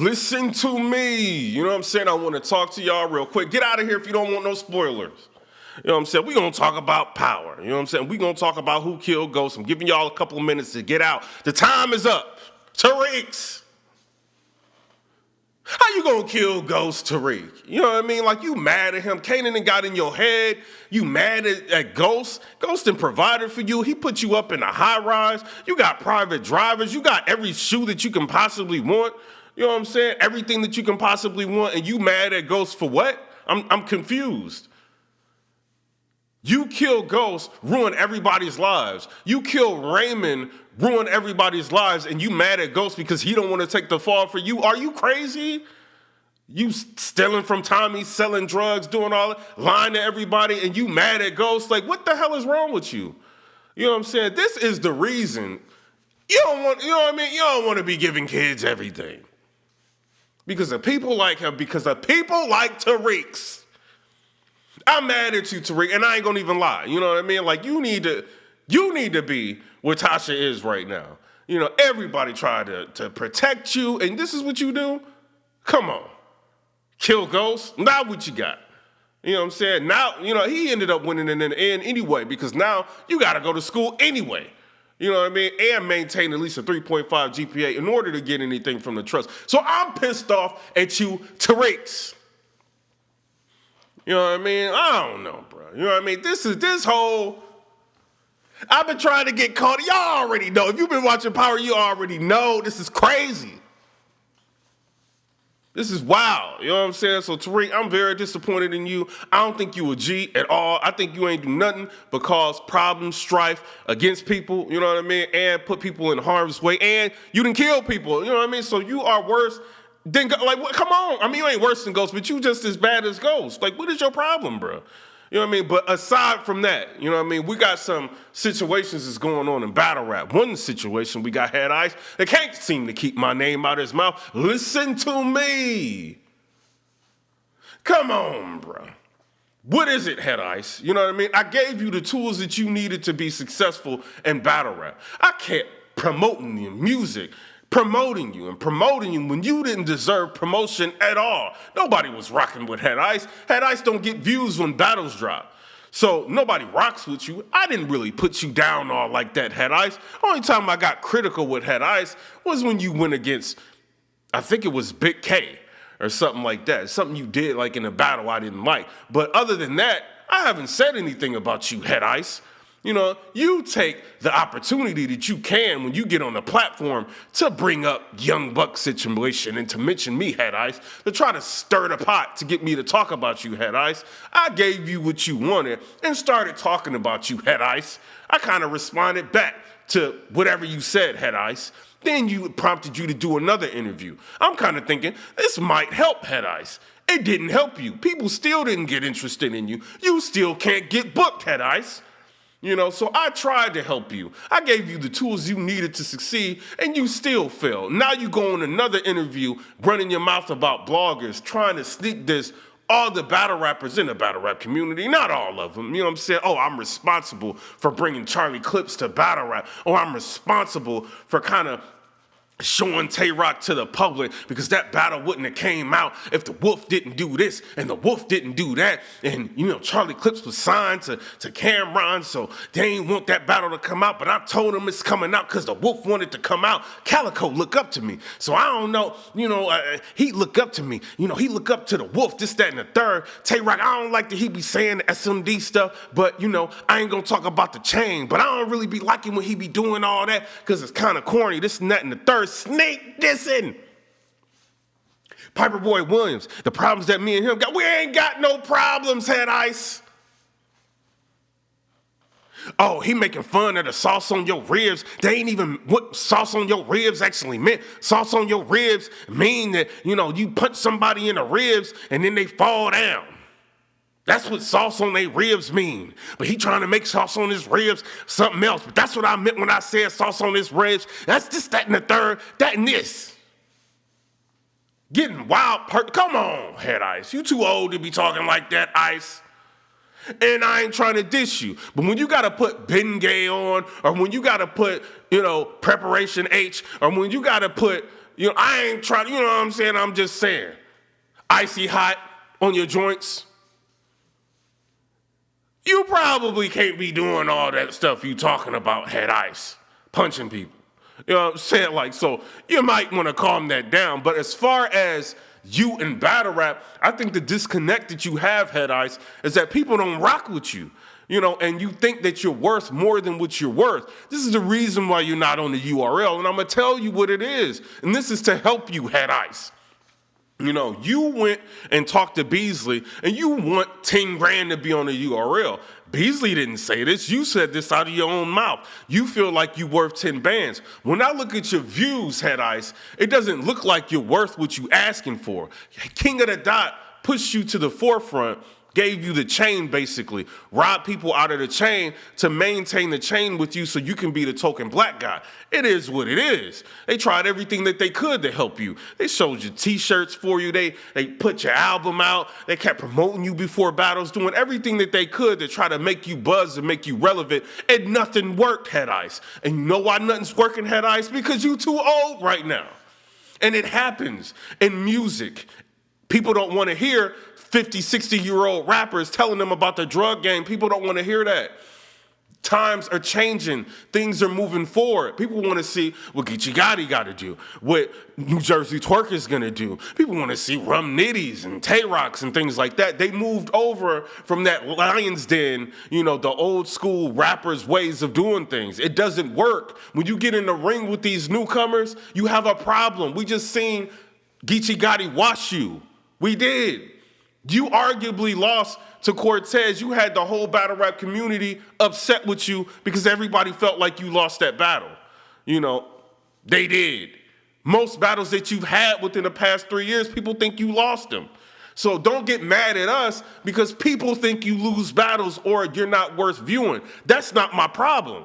Listen to me. You know what I'm saying? I want to talk to y'all real quick. Get out of here if you don't want no spoilers. You know what I'm saying? We're going to talk about power. You know what I'm saying? We're going to talk about who killed Ghost. I'm giving y'all a couple of minutes to get out. The time is up. Tariq's. How you gonna kill Ghost Tariq? You know what I mean? Like, you mad at him. Kanan done got in your head. You mad at Ghost. Ghost done provided for you. He put you up in a high rise. You got private drivers. You got every shoe that you can possibly want. You know what I'm saying? Everything that you can possibly want. And you mad at Ghost for what? I'm confused. You kill Ghost, ruin everybody's lives. You kill Raymond, ruin everybody's lives, and you mad at Ghost because he don't want to take the fall for you. Are you crazy? You stealing from Tommy, selling drugs, doing all that, lying to everybody, and you mad at Ghost? Like, what the hell is wrong with you? You know what I'm saying? This is the reason you don't want, you know what I mean? You don't want to be giving kids everything. Because of people like him, because of people like Tariq's. I'm mad at you, Tariq, and I ain't gonna even lie. You know what I mean? Like, you need to be where Tasha is right now. You know, everybody tried to protect you, and this is what you do? Come on. Kill Ghost? Now what you got? You know what I'm saying? Now, you know, he ended up winning in the end anyway, because now you gotta go to school anyway. You know what I mean? And maintain at least a 3.5 GPA in order to get anything from the trust. So I'm pissed off at you, Tariq's. You know what I mean? I don't know, bro. You know what I mean? This whole, I've been trying to get caught. Y'all already know. If you've been watching Power, you already know. This is crazy. This is wild. You know what I'm saying? So, Tariq, I'm very disappointed in you. I don't think you a G at all. I think you ain't do nothing but cause problems, strife against people, you know what I mean? And put people in harm's way. And you done kill people, you know what I mean? So you are worse. Then, like, what? Come on. I mean, you ain't worse than Ghost, but you just as bad as Ghost. Like, what is your problem, bro? You know what I mean? But aside from that, you know what I mean? We got some situations that's going on in battle rap. One situation, we got Head I.C.E. They can't seem to keep my name out of his mouth. Listen to me. Come on, bro. What is it, Head I.C.E.? You know what I mean? I gave you the tools that you needed to be successful in battle rap. I kept promoting your music, promoting you when you didn't deserve promotion at all. Nobody was rocking with Head I.C.E. Head I.C.E. don't get views when battles drop. So nobody rocks with you. I didn't really put you down all like that, Head I.C.E. Only time I got critical with Head I.C.E. was when you went against, I think it was Big K or something like that. Something you did like in a battle I didn't like. But other than that, I haven't said anything about you, Head I.C.E. You know, you take the opportunity that you can when you get on the platform to bring up Young Buck situation and to mention me, Head I.C.E., to try to stir the pot to get me to talk about you, Head I.C.E. I gave you what you wanted and started talking about you, Head I.C.E. I kind of responded back to whatever you said, Head I.C.E. Then you prompted you to do another interview. I'm kind of thinking, this might help, Head I.C.E. It didn't help you. People still didn't get interested in you. You still can't get booked, Head I.C.E. You know, so I tried to help you. I gave you the tools you needed to succeed, and you still failed. Now you go on another interview, running your mouth about bloggers, trying to sneak this, all the battle rappers in the battle rap community, not all of them. You know what I'm saying? Oh, I'm responsible for bringing Charlie Clips to battle rap. Or I'm responsible for kind of showing Tay-Rock to the public because that battle wouldn't have came out if the Wolf didn't do this and the Wolf didn't do that. And, you know, Charlie Clips was signed to Cameron, so they ain't want that battle to come out. But I told him it's coming out because the Wolf wanted to come out. Calico look up to me. So I don't know, you know, he look up to me. You know, he look up to the Wolf, this, that, and the third. Tay-Rock, I don't like that he be saying the SMD stuff, but, you know, I ain't going to talk about the chain. But I don't really be liking when he be doing all that because it's kind of corny, this and that and the third. Snake dissing. PIPERBOY Williams, the problems that me and him got, we ain't got no problems, Head I.C.E. Oh, he making fun of the sauce on your ribs. They ain't even what sauce on your ribs actually meant. Sauce on your ribs mean that, you know, you punch somebody in the ribs and then they fall down. That's what sauce on their ribs mean. But he trying to make sauce on his ribs something else. But that's what I meant when I said sauce on his ribs. That's this, that, and the third, that, and this. Getting wild. Come on, Head I.C.E. You too old to be talking like that, Ice. And I ain't trying to diss you. But when you got to put Bengay on, or when you got to put, you know, Preparation H, or when you got to put I ain't trying, you know what I'm saying? I'm just saying. Icy hot on your joints. You probably can't be doing all that stuff you talking about, Head Ice, punching people. You know what I'm saying? Like, so you might want to calm that down. But as far as you in battle rap, I think the disconnect that you have, Head Ice, is that people don't rock with you. And you think that you're worth more than what you're worth. This is the reason why you're not on the URL, and I'm going to tell you what it is. And this is to help you, Head Ice. You went and talked to Beasley, and you want 10 grand to be on the URL. Beasley didn't say this. You said this out of your own mouth. You feel like you're worth 10 bands. When I look at your views, Head Ice, it doesn't look like you're worth what you asking for. King of the Dot pushed you to the forefront, gave you the chain, basically, robbed people out of the chain to maintain the chain with you so you can be the token black guy. It is what it is. They tried everything that they could to help you. They showed you t-shirts for you. They put your album out. They kept promoting you before battles, doing everything that they could to try to make you buzz and make you relevant, and nothing worked, Head Ice. And you know why nothing's working, Head Ice? Because you too old right now. And it happens in music. People don't want to hear 50, 60-year-old rappers telling them about the drug game. People don't want to hear that. Times are changing. Things are moving forward. People want to see what Geechee Gotti got to do, what New Jersey Twerk is going to do. People want to see Rum Nitties and Tay Rocks and things like that. They moved over from that Lion's Den, the old school rappers' ways of doing things. It doesn't work. When you get in the ring with these newcomers, you have a problem. We just seen Geechee Gotti wash you. We did. You arguably lost to Cortez. You had the whole battle rap community upset with you because everybody felt like you lost that battle. They did. Most battles that you've had within the past 3 years, people think you lost them. So don't get mad at us because people think you lose battles or you're not worth viewing. That's not my problem.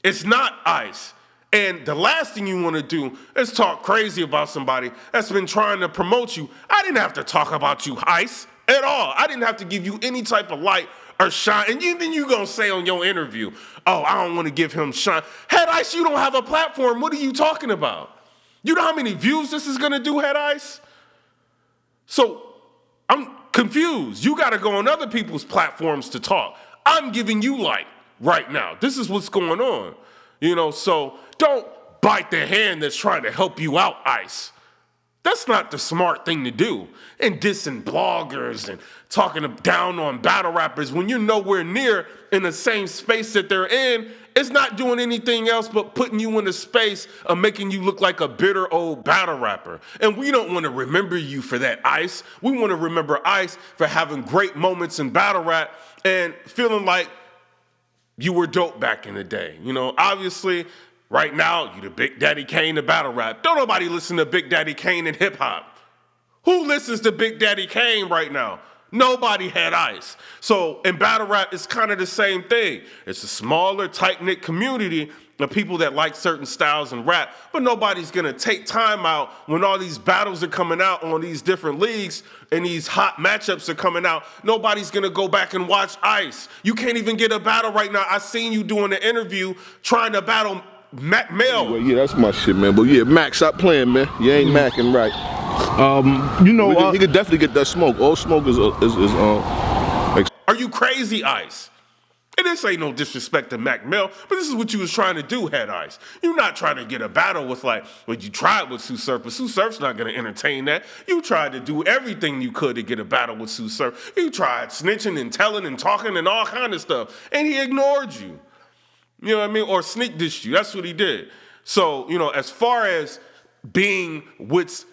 It's not Ice. And the last thing you want to do is talk crazy about somebody that's been trying to promote you. I didn't have to talk about you, Ice, at all. I didn't have to give you any type of light or shine. And then you going to say on your interview, oh, I don't want to give him shine. Head Ice, you don't have a platform. What are you talking about? You know how many views this is going to do, Head Ice? So I'm confused. You got to go on other people's platforms to talk. I'm giving you light right now. This is what's going on. So don't bite the hand that's trying to help you out, Ice. That's not the smart thing to do. And dissing bloggers and talking down on battle rappers when you're nowhere near in the same space that they're in, it's not doing anything else but putting you in the space of making you look like a bitter old battle rapper. And we don't want to remember you for that, Ice. We want to remember Ice for having great moments in battle rap and feeling like you were dope back in the day. Obviously, right now, you the Big Daddy Kane of battle rap. Don't nobody listen to Big Daddy Kane in hip hop. Who listens to Big Daddy Kane right now? Nobody, Had Ice. So in battle rap, it's kind of the same thing. It's a smaller, tight-knit community of people that like certain styles in rap, but nobody's gonna take time out when all these battles are coming out on these different leagues and these hot matchups are coming out. Nobody's gonna go back and watch Ice. You can't even get a battle right now. I seen you doing an interview trying to battle Mac Mel. Well, yeah, that's my shit, man. But yeah, Mac, stop playing, man. You ain't macking right. He could definitely get that smoke. All smoke is Are you crazy, Ice? And this ain't no disrespect to Mac Mel, but this is what you was trying to do, Head Ice. You're not trying to get a battle with what you tried with Sue Surf, but Sue Surf's not gonna entertain that. You tried to do everything you could to get a battle with Sue Surf. You tried snitching and telling and talking and all kind of stuff, and he ignored you. You know what I mean? Or sneak dissed you. That's what he did. So, as far as being with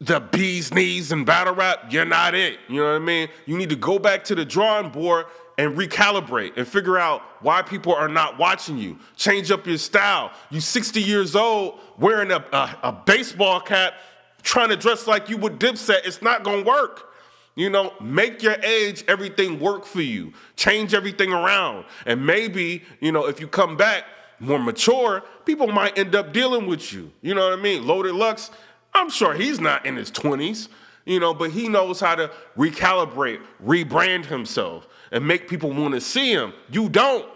the bee's knees in battle rap, you're not it. You know what I mean? You need to go back to the drawing board and recalibrate and figure out why people are not watching you. Change up your style. You 60 years old wearing a baseball cap, trying to dress like you with Dipset. It's not going to work. Make your age, everything work for you. Change everything around. And maybe, if you come back more mature, people might end up dealing with you. You know what I mean? Loaded Lux, I'm sure he's not in his 20s, but he knows how to recalibrate, rebrand himself, and make people want to see him. You don't.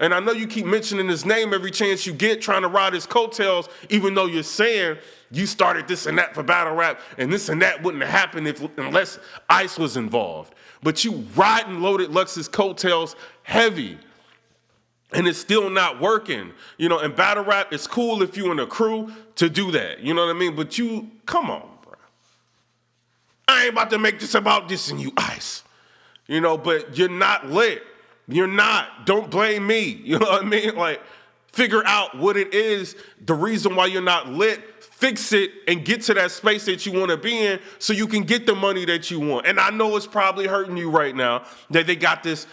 And I know you keep mentioning his name every chance you get, trying to ride his coattails, even though you're saying you started this and that for battle rap, and this and that wouldn't have happened unless Ice was involved. But you riding Loaded Lux's coattails heavy, and it's still not working. You know, in battle rap, it's cool if you in a crew to do that. You know what I mean? But come on, bro. I ain't about to make this about this and you, Ice. You know, but you're not lit. You're not. Don't blame me. You know what I mean? Like, figure out what it is, the reason why you're not lit, fix it, and get to that space that you want to be in so you can get the money that you want. And I know it's probably hurting you right now that they got this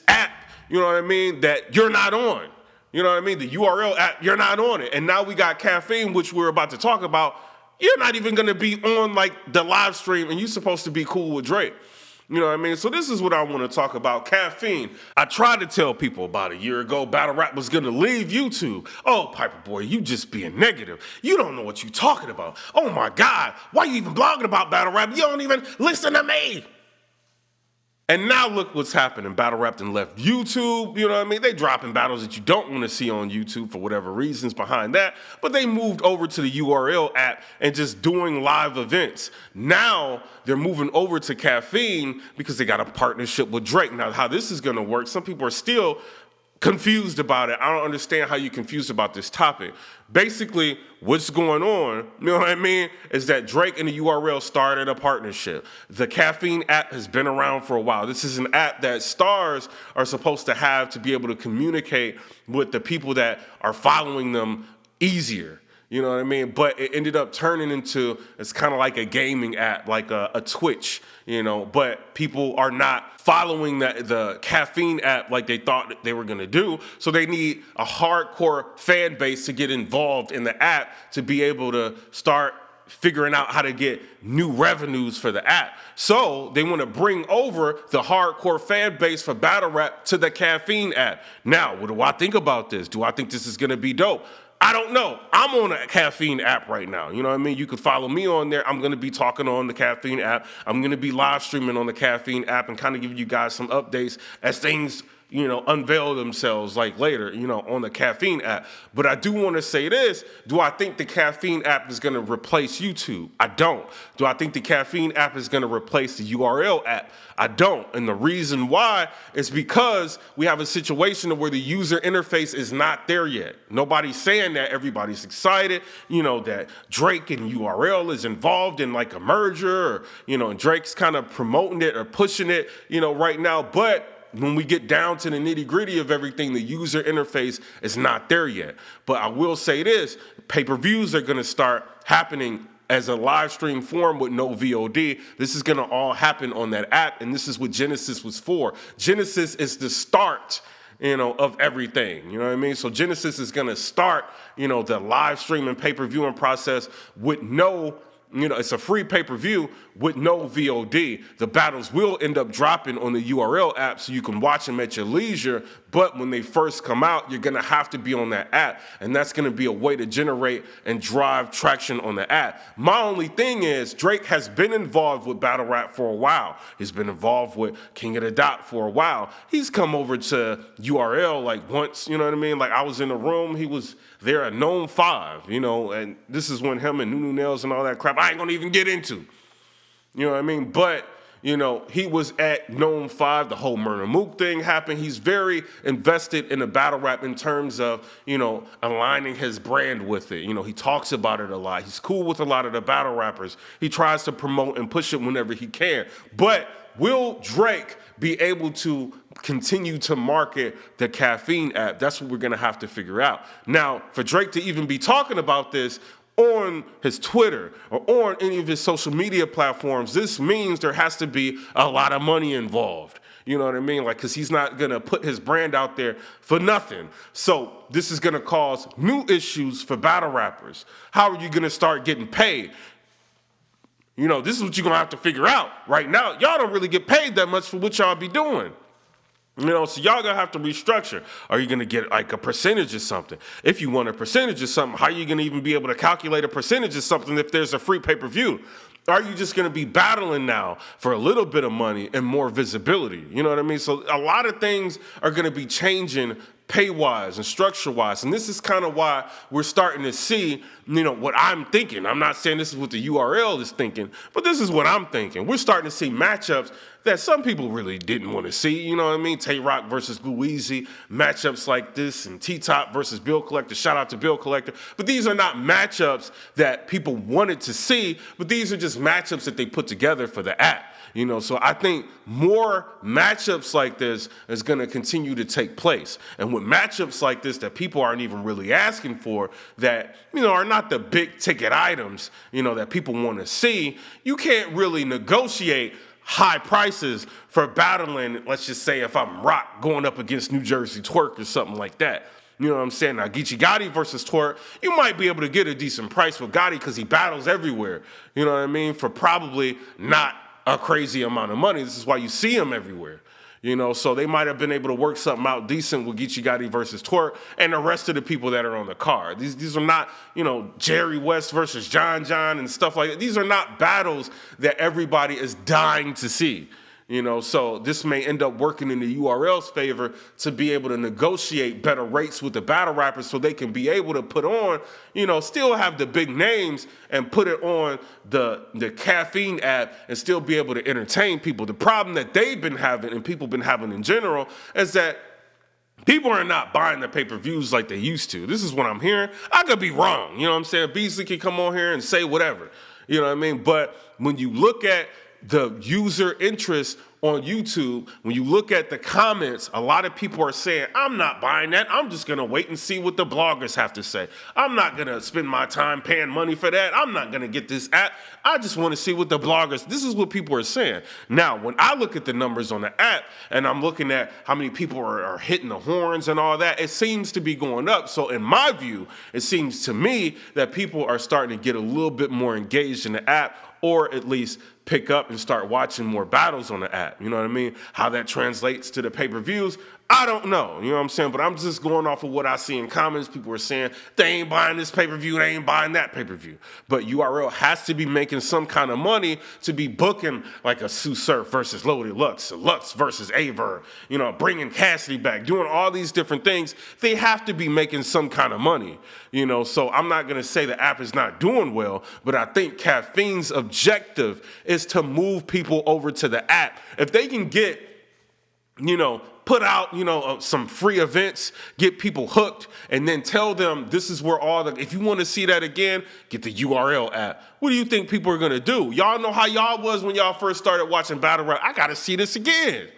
app, you know what I mean, that you're not on. You know what I mean? The URL app, you're not on it. And now we got Caffeine, which we're about to talk about. You're not even going to be on, like, the live stream, and you're supposed to be cool with Drake. You know what I mean? So this is what I want to talk about. Caffeine. I tried to tell people about a year ago battle rap was going to leave YouTube. Oh, PIPERBOY, you just being negative. You don't know what you're talking about. Oh, my God. Why are you even blogging about battle rap? You don't even listen to me. And now look what's happening. Battle rap done left YouTube, you know what I mean? They dropping battles that you don't want to see on YouTube for whatever reasons behind that. But they moved over to the URL app and just doing live events. Now they're moving over to Caffeine because they got a partnership with Drake. Now how this is going to work, some people are still confused about it. I don't understand how you're confused about this topic. Basically, what's going on, you know what I mean, is that Drake and the URL started a partnership. The Caffeine app has been around for a while. This is an app that stars are supposed to have to be able to communicate with the people that are following them easier. You know what I mean? But it ended up turning into, it's kind of like a gaming app, like a Twitch, you know, but people are not following the Caffeine app like they thought that they were going to do. So they need a hardcore fan base to get involved in the app to be able to start figuring out how to get new revenues for the app. So they want to bring over the hardcore fan base for battle rap to the Caffeine app. Now, what do I think about this? Do I think this is going to be dope? I don't know. I'm on a Caffeine app right now. You know what I mean? You can follow me on there. I'm going to be talking on the Caffeine app. I'm going to be live streaming on the Caffeine app and kind of give you guys some updates as things, you know, unveil themselves like later, you know, on the Caffeine app. But I do want to say this. Do I think the Caffeine app is going to replace YouTube? I don't. Do I think the Caffeine app is going to replace the URL app? I don't. And the reason why is because we have a situation where the user interface is not there yet. Nobody's saying that. Everybody's excited, you know, that Drake and URL is involved in like a merger, or, you know, and Drake's kind of promoting it or pushing it, you know, right now. But when we get down to the nitty-gritty of everything, the user interface is not there yet. But I will say this, pay-per-views are going to start happening as a live stream form with no VOD. This is going to all happen on that app, and this is what Genesis was for. Genesis is the start, you know, of everything, you know what I mean? So Genesis is going to start, you know, the live streaming pay-per-viewing process with no, you know, it's a free pay-per-view with no VOD. The battles will end up dropping on the URL app so you can watch them at your leisure, but when they first come out, you're gonna have to be on that app, and that's gonna be a way to generate and drive traction on the app. My only thing is, Drake has been involved with battle rap for a while. He's been involved with King of the Dot for a while. He's come over to URL like once, you know what I mean? Like I was in the room, he was there at Gnome 5, you know, and this is when him and Nunu Nails and all that crap I ain't gonna even get into. You know what I mean? But, you know, he was at Gnome 5. The whole Murder Mook thing happened. He's very invested in the battle rap in terms of, you know, aligning his brand with it. You know, he talks about it a lot. He's cool with a lot of the battle rappers. He tries to promote and push it whenever he can. But will Drake be able to continue to market the Caffeine app? That's what we're going to have to figure out. Now, for Drake to even be talking about this on his Twitter or on any of his social media platforms, this means there has to be a lot of money involved. You know what I mean? Like, because he's not going to put his brand out there for nothing. So this is going to cause new issues for battle rappers. How are you going to start getting paid? You know, this is what you're going to have to figure out. Right now, y'all don't really get paid that much for what y'all be doing. You know, so y'all gonna have to restructure. Are you gonna get like a percentage or something? If you want a percentage or something, how are you gonna even be able to calculate a percentage of something if there's a free pay-per-view? Are you just gonna be battling now for a little bit of money and more visibility? You know what I mean? So a lot of things are gonna be changing pay-wise and structure-wise. And this is kind of why we're starting to see, what I'm thinking. I'm not saying this is what the URL is thinking, but this is what I'm thinking. We're starting to see matchups that some people really didn't want to see, you know what I mean? Tay-Rock versus Louise, matchups like this, and T-Top versus Bill Collector. Shout out to Bill Collector. But these are not matchups that people wanted to see, but these are just matchups that they put together for the app. So I think more matchups like this is going to continue to take place. And with matchups like this that people aren't even really asking for, that, are not the big ticket items, that people want to see, you can't really negotiate high prices for battling, let's just say if I'm Rock going up against New Jersey Twerk or something like that. You know what I'm saying? Now, Geechee Gotti versus Twerk, you might be able to get a decent price with Gotti because he battles everywhere. You know what I mean? For probably not a crazy amount of money. This is why you see him everywhere. So they might have been able to work something out decent with Geechee Gotti versus Twerk and the rest of the people that are on the card. These are not, Jerry West versus John and stuff like that. These are not battles that everybody is dying to see. So this may end up working in the URL's favor to be able to negotiate better rates with the battle rappers so they can be able to put on, still have the big names and put it on the Caffeine app and still be able to entertain people. The problem that they've been having and people been having in general is that people are not buying the pay-per-views like they used to. This is what I'm hearing. I could be wrong. You know what I'm saying? Beasley can come on here and say whatever. You know what I mean? But when you look at the user interest on YouTube, when you look at the comments, a lot of people are saying, I'm not buying that. I'm just going to wait and see what the bloggers have to say. I'm not going to spend my time paying money for that. I'm not going to get this app. I just want to see what the bloggers, this is what people are saying. Now, when I look at the numbers on the app and I'm looking at how many people are hitting the horns and all that, it seems to be going up. So in my view, it seems to me that people are starting to get a little bit more engaged in the app, or at least pick up and start watching more battles on the app. You know what I mean? How that translates to the pay-per-views, I don't know. You know what I'm saying? But I'm just going off of what I see in comments. People are saying, they ain't buying this pay-per-view, they ain't buying that pay-per-view. But URL has to be making some kind of money to be booking like a Sue Surf versus Loaded Lux, Lux versus Aver, bringing Cassidy back, doing all these different things. They have to be making some kind of money, So I'm not going to say the app is not doing well, but I think Caffeine's objective is to move people over to the app. If they can get, put out, some free events, get people hooked, and then tell them this is where if you want to see that again, get the URL app. What do you think people are going to do? Y'all know how y'all was when y'all first started watching battle rap. I got to see this again.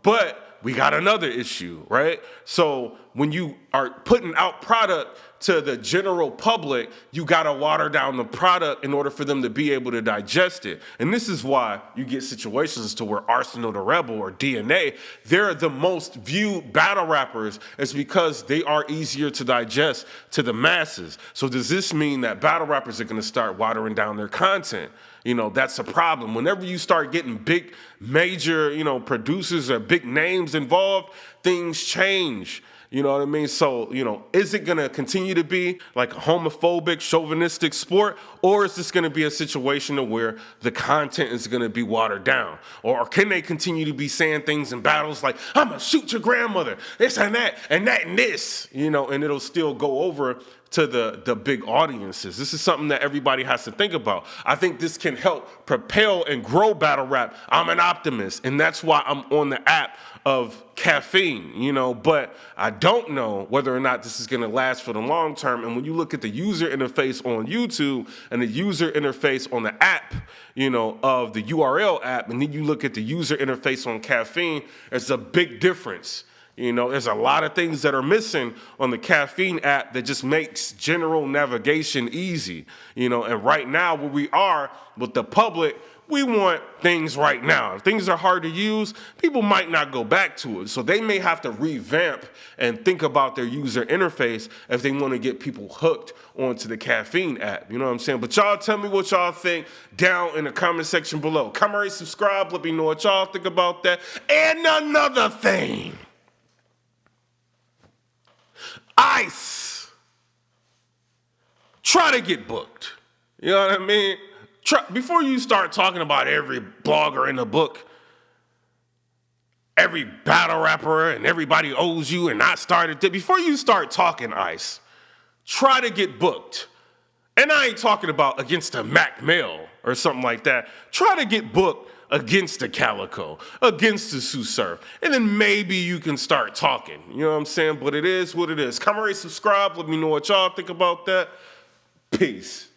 But we got another issue, right? So when you are putting out product to the general public, you got to water down the product in order for them to be able to digest it. And this is why you get situations to where Arsenal the Rebel or DNA, they're the most viewed battle rappers. It's because they are easier to digest to the masses. So does this mean that battle rappers are going to start watering down their content? That's a problem. Whenever you start getting big, major, producers or big names involved, things change. You know what I mean? So, is it going to continue to be like a homophobic, chauvinistic sport? Or is this going to be a situation where the content is going to be watered down? Or can they continue to be saying things in battles like, I'm going to shoot your grandmother, this and that, and that and this, and it'll still go over to the big audiences. This is something that everybody has to think about. I think this can help propel and grow battle rap. I'm an optimist, and that's why I'm on the app of Caffeine, but I don't know whether or not this is going to last for the long term. And when you look at the user interface on YouTube and the user interface on the app, of the URL app, and then you look at the user interface on Caffeine, there's a big difference. There's a lot of things that are missing on the Caffeine app that just makes general navigation easy, and right now where we are with the public, we want things right now. If things are hard to use, people might not go back to it. So they may have to revamp and think about their user interface if they want to get people hooked onto the Caffeine app. You know what I'm saying? But y'all tell me what y'all think down in the comment section below. Come already subscribe. Let me know what y'all think about that. And another thing. ICE. Try to get booked. You know what I mean? Before you start talking about every blogger in the book, every battle rapper and everybody owes you and not started. Before you start talking Ice, try to get booked. And I ain't talking about against a Mac Mill or something like that. Try to get booked against the Calico, against the Sue Surf. And then maybe you can start talking. You know what I'm saying? But it is what it is. Comment, rate, subscribe. Let me know what y'all think about that. Peace.